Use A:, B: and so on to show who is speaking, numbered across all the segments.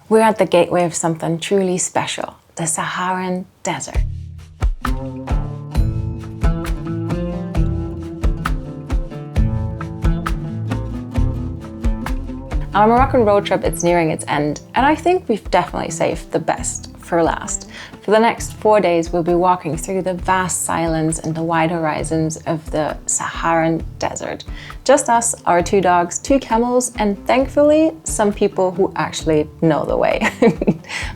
A: We're at the gateway of something truly special, the Saharan desert. Our Moroccan road trip is nearing its end, and I think we've definitely saved the best for last. For the next 4 days, we'll be walking through the vast silence and the wide horizons of the Saharan desert. Just us, our 2 dogs, 2 camels, and thankfully, some people who actually know the way.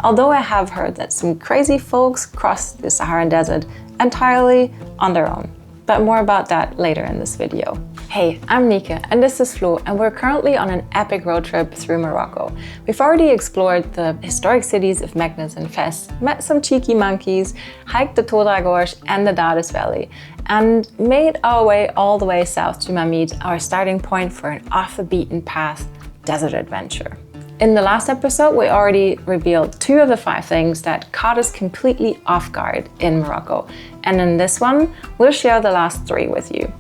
A: Although I have heard that some crazy folks cross the Saharan desert entirely on their own. But more about that later in this video. Hey, I'm Nika and this is Floh, and we're currently on an epic road trip through Morocco. We've already explored the historic cities of Meknes and Fez, met some cheeky monkeys, hiked the Toda Gorge and the Dades Valley, and made our way all the way south to Mamid, our starting point for an off-the-beaten-path desert adventure. In the last episode, we already revealed 2 of the 5 things that caught us completely off guard in Morocco. And in this one, we'll share the last 3 with you.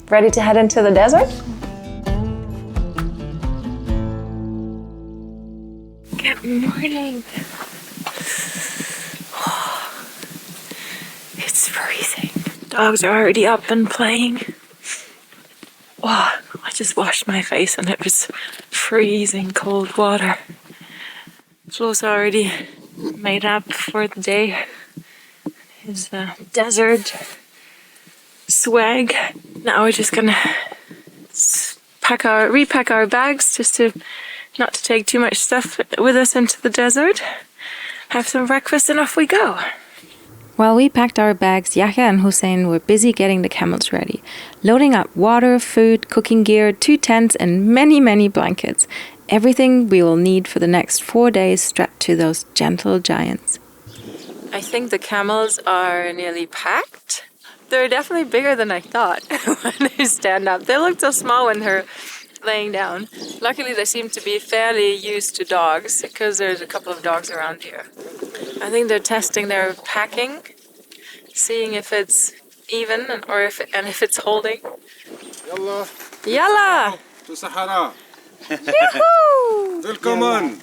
A: Ready to head into the desert? Good morning. It's freezing. Dogs are already up and playing. Wow, I just washed my face and it was freezing cold water. Floh's already made up for the day. His desert swag. Now we're just gonna repack our bags just not to take too much stuff with us into the desert. Have some breakfast and off we go. While we packed our bags, Yahya and Hussein were busy getting the camels ready, loading up water, food, cooking gear, 2 tents, and many, many blankets. Everything we will need for the next 4 days strapped to those gentle giants. I think the camels are nearly packed. They're definitely bigger than I thought when they stand up. They look so small when they're laying down. Luckily, they seem to be fairly used to dogs because there's a couple of dogs around here. I think they're testing their packing, seeing if it's even or if it's holding.
B: Yalla!
A: Yalla!
B: To Sahara!
A: Yahoo!
B: Welcome on!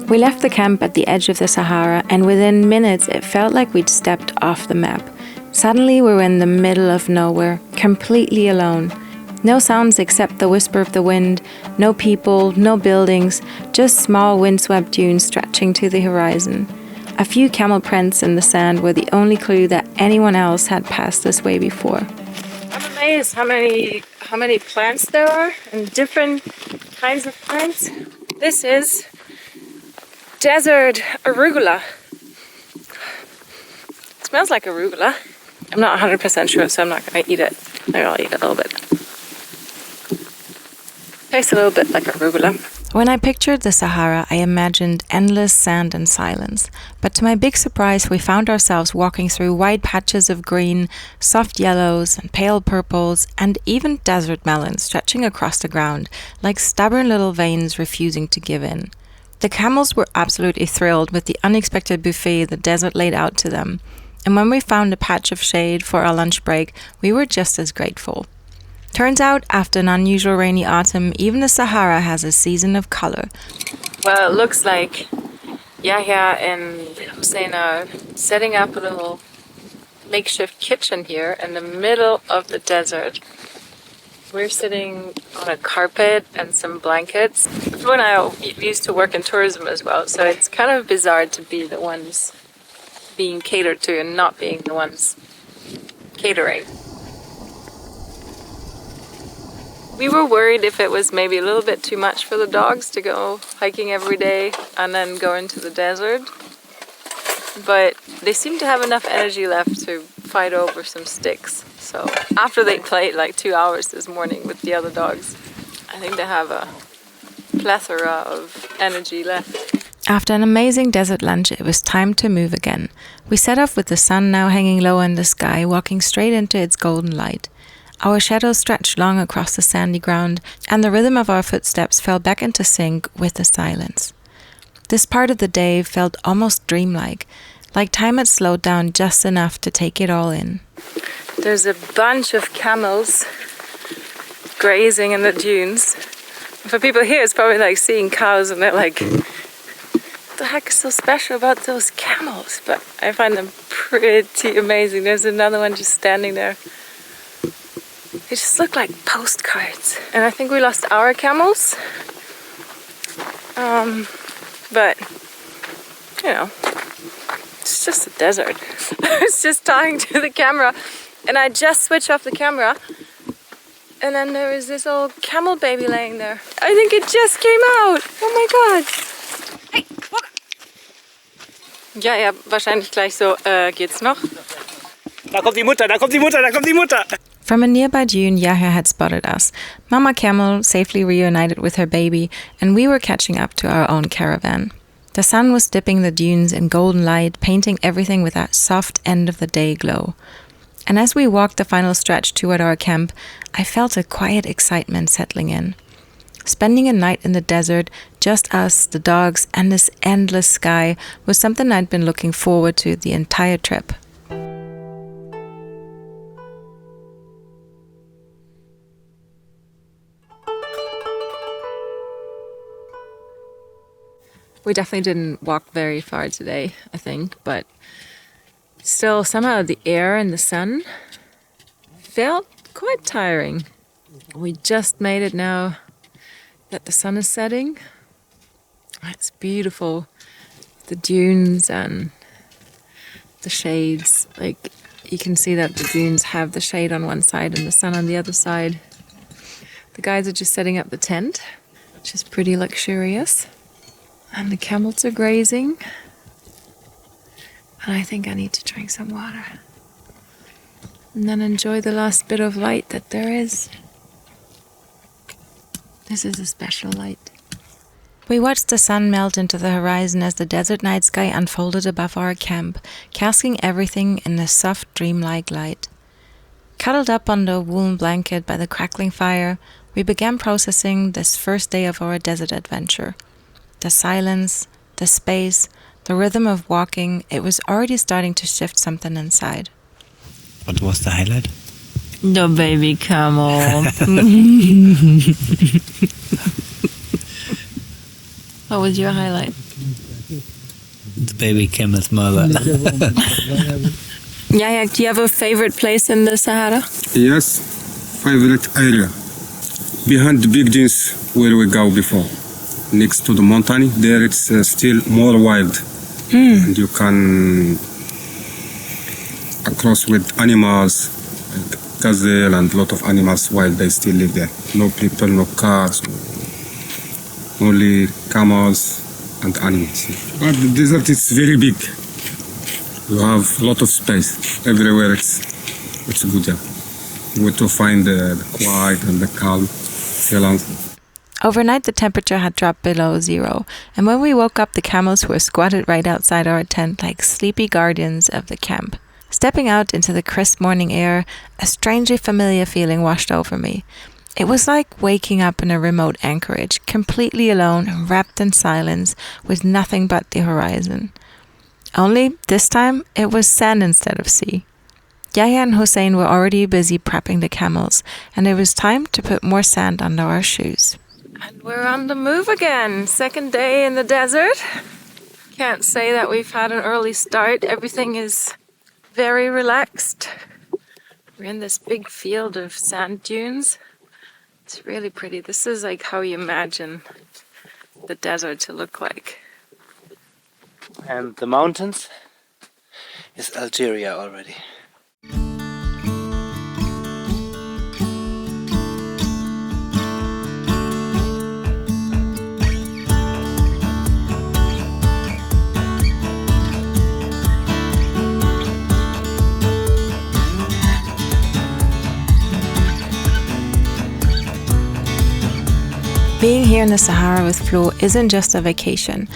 A: We left the camp at the edge of the Sahara, and within minutes it felt like we'd stepped off the map. Suddenly we were in the middle of nowhere, completely alone. No sounds except the whisper of the wind, no people, no buildings, just small windswept dunes stretching to the horizon. A few camel prints in the sand were the only clue that anyone else had passed this way before. I'm amazed how many plants there are, and different kinds of plants. This is desert arugula. It smells like arugula. I'm not 100% sure, so I'm not going to eat it. Maybe I'll eat a little bit. Tastes a little bit like arugula. When I pictured the Sahara, I imagined endless sand and silence. But to my big surprise, we found ourselves walking through wide patches of green, soft yellows and pale purples, and even desert melons stretching across the ground, like stubborn little veins refusing to give in. The camels were absolutely thrilled with the unexpected buffet the desert laid out to them. And when we found a patch of shade for our lunch break, we were just as grateful. Turns out, after an unusual rainy autumn, even the Sahara has a season of color. Well, it looks like Yahya and Hussein are setting up a little makeshift kitchen here in the middle of the desert. We're sitting on a carpet and some blankets. Flo and I used to work in tourism as well, so it's kind of bizarre to be the ones being catered to and not being the ones catering. We were worried if it was maybe a little bit too much for the dogs to go hiking every day and then go into the desert. But they seem to have enough energy left to fight over some sticks. So after they played like 2 hours this morning with the other dogs, I think they have a plethora of energy left. After an amazing desert lunch, it was time to move again. We set off with the sun now hanging low in the sky, walking straight into its golden light. Our shadows stretched long across the sandy ground, and the rhythm of our footsteps fell back into sync with the silence. This part of the day felt almost dreamlike, like time had slowed down just enough to take it all in. There's a bunch of camels grazing in the dunes. For people here, it's probably like seeing cows and they're like, what the heck is so special about those camels? But I find them pretty amazing. There's another one just standing there. They just look like postcards. And I think we lost our camels. But, you know, it's just a desert. I was just talking to the camera and I just switched off the camera. And then there was this old camel baby laying there. I think it just came out. Oh my god. Hey, walk. Ja, wahrscheinlich gleich so, geht's noch?
C: Da kommt die Mutter, da kommt die Mutter, da kommt die Mutter!
A: From a nearby dune, Yahya had spotted us. Mama Camel safely reunited with her baby, and we were catching up to our own caravan. The sun was dipping the dunes in golden light, painting everything with that soft end-of-the-day glow. And as we walked the final stretch toward our camp, I felt a quiet excitement settling in. Spending a night in the desert, just us, the dogs, and this endless sky was something I'd been looking forward to the entire trip. We definitely didn't walk very far today, I think, but still somehow the air and the sun felt quite tiring. We just made it now that the sun is setting. It's beautiful. The dunes and the shades. Like, you can see that the dunes have the shade on one side and the sun on the other side. The guys are just setting up the tent, which is pretty luxurious. And the camels are grazing. And I think I need to drink some water. And then enjoy the last bit of light that there is. This is a special light. We watched the sun melt into the horizon as the desert night sky unfolded above our camp, casting everything in a soft, dreamlike light. Cuddled up under a woolen blanket by the crackling fire, we began processing this first day of our desert adventure. The silence, the space, the rhythm of walking, it was already starting to shift something inside.
C: What was the highlight?
A: The baby camel. What was your highlight?
C: The baby camel's mother.
A: Yeah, do you have a favorite place in the Sahara?
B: Yes, favorite area. Behind the big dunes where we go before. Next to the mountain, there it's still more wild. And you can cross with animals, like gazelle and a lot of animals while they still live there. No people, no cars, only camels and animals. But the desert is very big. You have a lot of space. Everywhere it's good. Yeah. Where to find the quiet and the calm silence.
A: Overnight, the temperature had dropped below zero, and when we woke up, the camels were squatted right outside our tent like sleepy guardians of the camp. Stepping out into the crisp morning air, a strangely familiar feeling washed over me. It was like waking up in a remote anchorage, completely alone, wrapped in silence, with nothing but the horizon. Only, this time, it was sand instead of sea. Yahya and Hussein were already busy prepping the camels, and it was time to put more sand under our shoes. And we're on the move again. Second day in the desert. Can't say that we've had an early start. Everything is very relaxed. We're in this big field of sand dunes. It's really pretty. This is like how you imagine the desert to look like.
C: And the mountains is Algeria already.
A: Being here in the Sahara with Floh isn't just a vacation.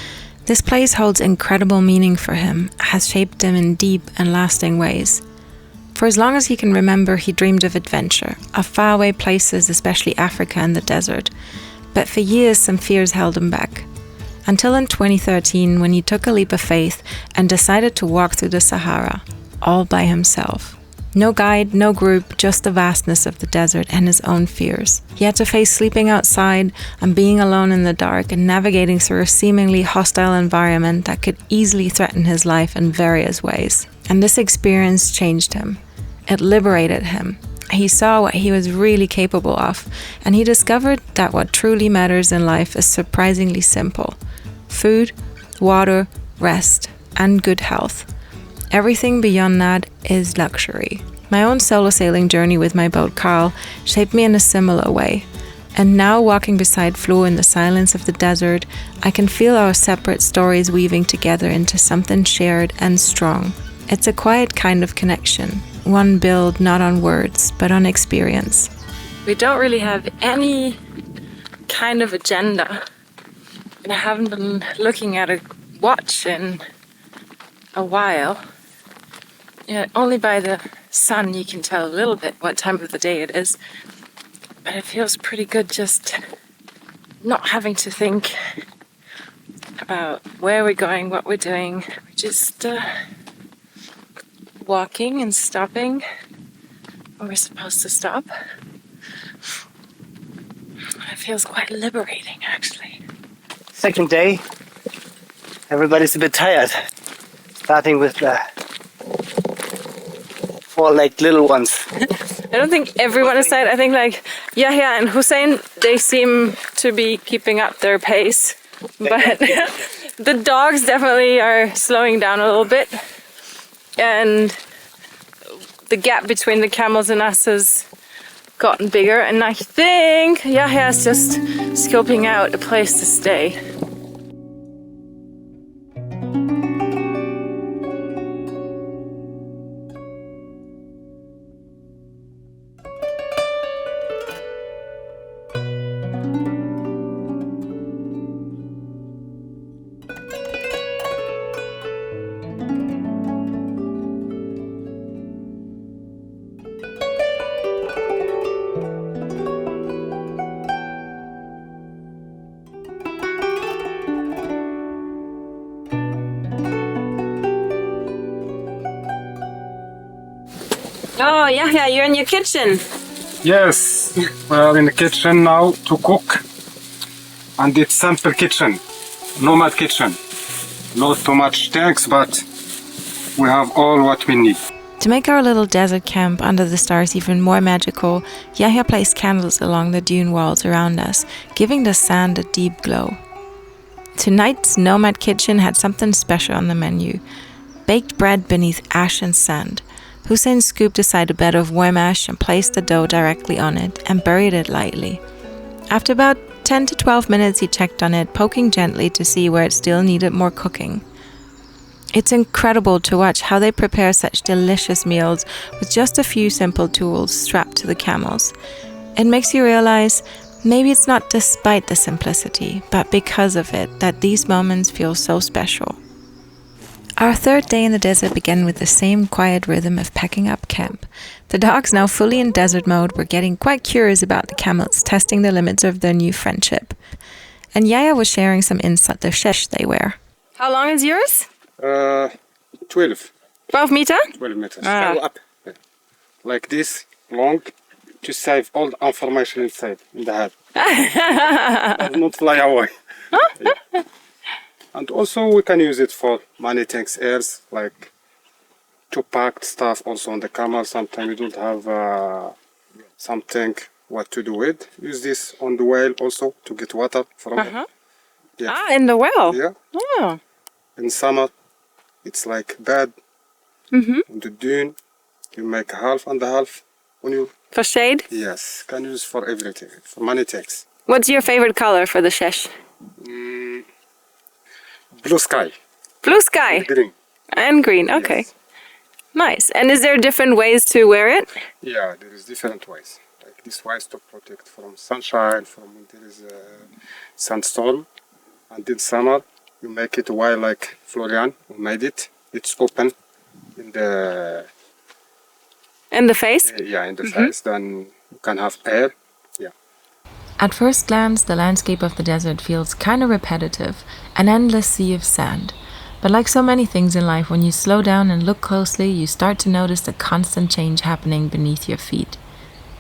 A: This place holds incredible meaning for him, has shaped him in deep and lasting ways. For as long as he can remember, he dreamed of adventure, of faraway places, especially Africa and the desert. But for years, some fears held him back. Until in 2013, when he took a leap of faith and decided to walk through the Sahara, all by himself. No guide, no group, just the vastness of the desert and his own fears. He had to face sleeping outside and being alone in the dark and navigating through a seemingly hostile environment that could easily threaten his life in various ways. And this experience changed him. It liberated him. He saw what he was really capable of, and he discovered that what truly matters in life is surprisingly simple. Food, water, rest, and good health. Everything beyond that is luxury. My own solo sailing journey with my boat Carl shaped me in a similar way. And now walking beside Floh in the silence of the desert, I can feel our separate stories weaving together into something shared and strong. It's a quiet kind of connection, one built not on words, but on experience. We don't really have any kind of agenda. And I haven't been looking at a watch in a while. Yeah, only by the sun you can tell a little bit what time of the day it is. But it feels pretty good just not having to think about where we're going, what we're doing. We're just walking and stopping when we're supposed to stop. It feels quite liberating, actually.
C: Second day. Everybody's a bit tired. Starting with the 4-legged little ones.
A: I don't think everyone is tired. I think like Yahya and Hussein, they seem to be keeping up their pace. But the dogs definitely are slowing down a little bit. And the gap between the camels and us has gotten bigger. And I think Yahya is just scoping out a place to stay. Oh, Yahya, you're in your kitchen.
B: Yes, we are in the kitchen now to cook. And it's simple kitchen, nomad kitchen. Not too much things, but we have all what we need.
A: To make our little desert camp under the stars even more magical, Yahya placed candles along the dune walls around us, giving the sand a deep glow. Tonight's nomad kitchen had something special on the menu. Baked bread beneath ash and sand. Hussein scooped aside a bed of warm ash and placed the dough directly on it and buried it lightly. After about 10 to 12 minutes he checked on it, poking gently to see where it still needed more cooking. It's incredible to watch how they prepare such delicious meals with just a few simple tools strapped to the camels. It makes you realize maybe it's not despite the simplicity, but because of it, that these moments feel so special. Our third day in the desert began with the same quiet rhythm of packing up camp. The dogs, now fully in desert mode, were getting quite curious about the camels, testing the limits of their new friendship. And Yahya was sharing some insight the shesh they wear. How long is yours?
B: 12.
A: 12 meters?
B: 12 meters.
A: Ah.
B: Go up. Like this, long, to save all the information inside, in the head. Does not fly away. Yeah. And also we can use it for many things else, like to pack stuff also on the camel. Sometimes you don't have something what to do with. Use this on the whale also to get water from it. Yeah.
A: Ah, in the well?
B: Yeah.
A: Oh.
B: In summer, it's like bed on the dune. You make half and half on you.
A: For shade?
B: Yes, can use for everything, for many things.
A: What's your favorite color for the shesh?
B: Blue sky.
A: Blue sky?
B: Green.
A: And green, okay.
B: Yes.
A: Nice. And is there different ways to wear it?
B: Yeah, there is different ways. Like this way to protect from sunshine, from when there is a sandstorm. And in summer, you make it white like Florian who made it. It's open in the...
A: In the face?
B: Yeah, in the face. Then you can have air. Yeah.
A: At first glance, the landscape of the desert feels kind of repetitive, an endless sea of sand. But like so many things in life, when you slow down and look closely, you start to notice the constant change happening beneath your feet.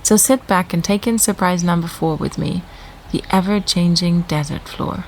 A: So sit back and take in surprise number 4 with me, the ever-changing desert floor.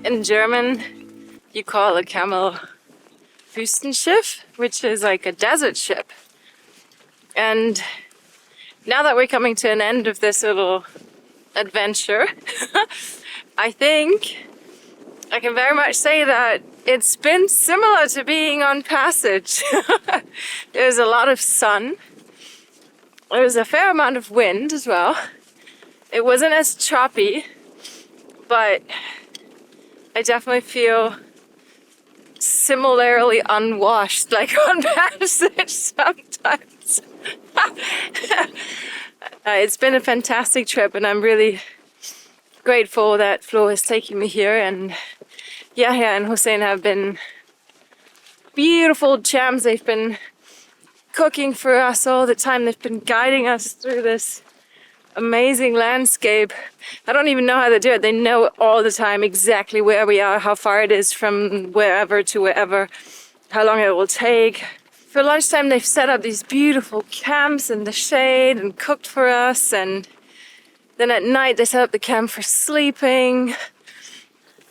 A: In German, you call a camel Wüstenschiff, which is like a desert ship. And now that we're coming to an end of this little adventure, I think I can very much say that it's been similar to being on passage. There's a lot of sun. There was a fair amount of wind as well. It wasn't as choppy, but I definitely feel similarly unwashed, like on passage sometimes. It's been a fantastic trip, and I'm really grateful that Floh is taking me here, and Yahya and Hussein have been beautiful champs. They've been cooking for us all the time. They've been guiding us through this amazing landscape. I don't even know how they do it. They know all the time exactly where we are, how far it is from wherever to wherever, how long it will take. For lunchtime, they've set up these beautiful camps in the shade and cooked for us. And then at night, they set up the camp for sleeping.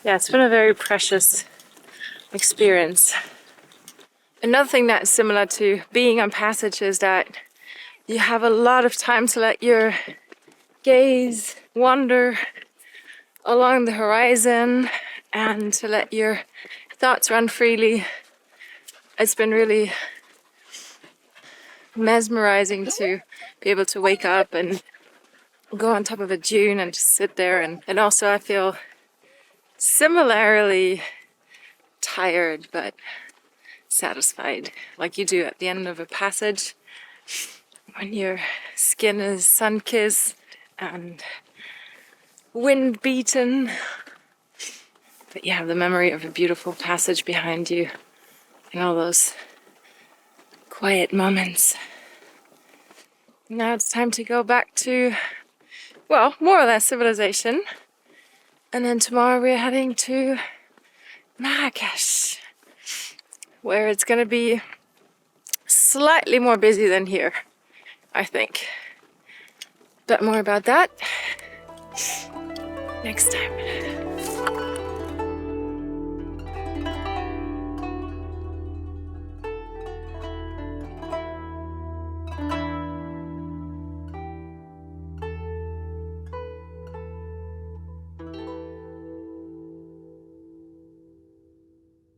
A: Yeah, it's been a very precious experience. Another thing that's similar to being on passage is that you have a lot of time to let your gaze wander along the horizon and to let your thoughts run freely. It's been really mesmerizing to be able to wake up and go on top of a dune and just sit there. And also I feel similarly tired but satisfied, like you do at the end of a passage when your skin is sun-kissed and wind-beaten, but you have the memory of a beautiful passage behind you and all those quiet moments. Now it's time to go back to, well, more or less civilization, and then tomorrow we're heading to Marrakesh, where it's gonna be slightly more busy than here, I think. But more about that next time.